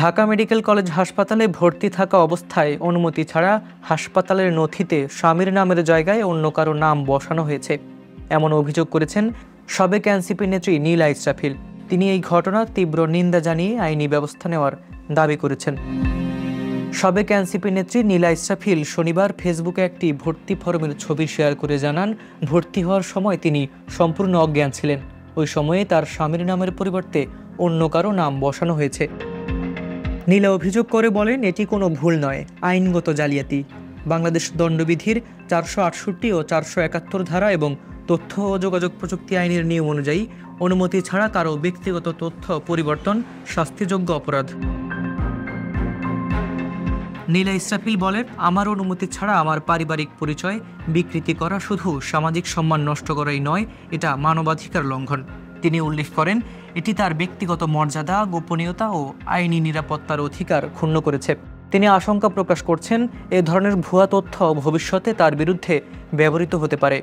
Dhaka medical college হাসপাতালে ভর্তি থাকা অবস্থায় অনুমতি ছাড়া হাসপাতালের নথিতে স্বামীর নামের জায়গায় অন্য কারো নাম বসানো হয়েছে, এমন অভিযোগ করেছেন সাবেক এনসিপি নেত্রী নীলা ইসরাফিল। তিনি এই ঘটনার তীব্র নিন্দা জানিয়ে আইনি ব্যবস্থা নেওয়ার দাবি করেছেন। সাবেক এনসিপি নেত্রী নীলা ইসরাফিল শনিবার ফেসবুকে একটি ভর্তি ফরমের ছবি শেয়ার করে জানান, ভর্তি হওয়ার সময় তিনি সম্পূর্ণ অজ্ঞান ছিলেন। ওই সময়ে তার স্বামীর নামের পরিবর্তে অন্য কারো নাম বসানো হয়েছে। নীলা অভিযোগ করে বলেন, এটি কোনো ভুল নয়, আইনগত জালিয়াতি। বাংলাদেশ দণ্ডবিধির 468 ও 471 ধারা এবং তথ্য ও যোগাযোগ প্রযুক্তি আইনের নিয়ম অনুযায়ী অনুমতি ছাড়া কারো ব্যক্তিগত তথ্য পরিবর্তন শাস্তিযোগ্য অপরাধ। নীলা ইসরাফিল বলেন, আমার অনুমতি ছাড়া আমার পারিবারিক পরিচয় বিকৃতি করা শুধু সামাজিক সম্মান নষ্ট করাই নয়, এটা মানবাধিকার লঙ্ঘন। তিনি উল্লেখ করেন, এটি তার ব্যক্তিগত মর্যাদা, গোপনীয়তা ও আইনি নিরাপত্তার অধিকার ক্ষুণ্ণ করেছে। তিনি আশঙ্কা প্রকাশ করছেন, এ ধরনের ভুয়া তথ্য ভবিষ্যতে তার বিরুদ্ধে ব্যবহৃত হতে পারে,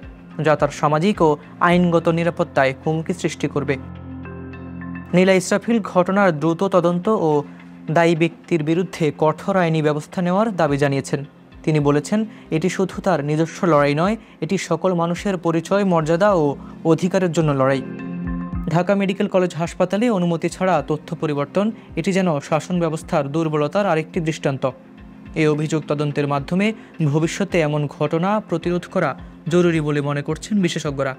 যা তার সামাজিক ও আইনগত নিরাপত্তায় হুমকি সৃষ্টি করবে। নীলা ইসরাফিল ঘটনার দ্রুত তদন্ত ও দায়ী ব্যক্তির বিরুদ্ধে কঠোর আইনি ব্যবস্থা নেওয়ার দাবি জানিয়েছেন। তিনি বলেছেন, এটি শুধু তার নিজস্ব লড়াই নয়, এটি সকল মানুষের পরিচয়, মর্যাদা ও অধিকারের জন্য লড়াই। ঢাকা মেডিকেল কলেজ হাসপাতালে অনুমতি ছাড়া তথ্য পরিবর্তন, এটি যেন শাসন ব্যবস্থার দুর্বলতার আরেকটি দৃষ্টান্ত। এই অভিযোগ তদন্তের মাধ্যমে ভবিষ্যতে এমন ঘটনা প্রতিরোধ করা জরুরি বলে মনে করছেন বিশেষজ্ঞরা।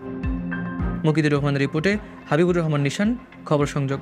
মুকিদুর রহমানের রিপোর্টে হাবিবুর রহমান নিশান, খবর সংযোগ।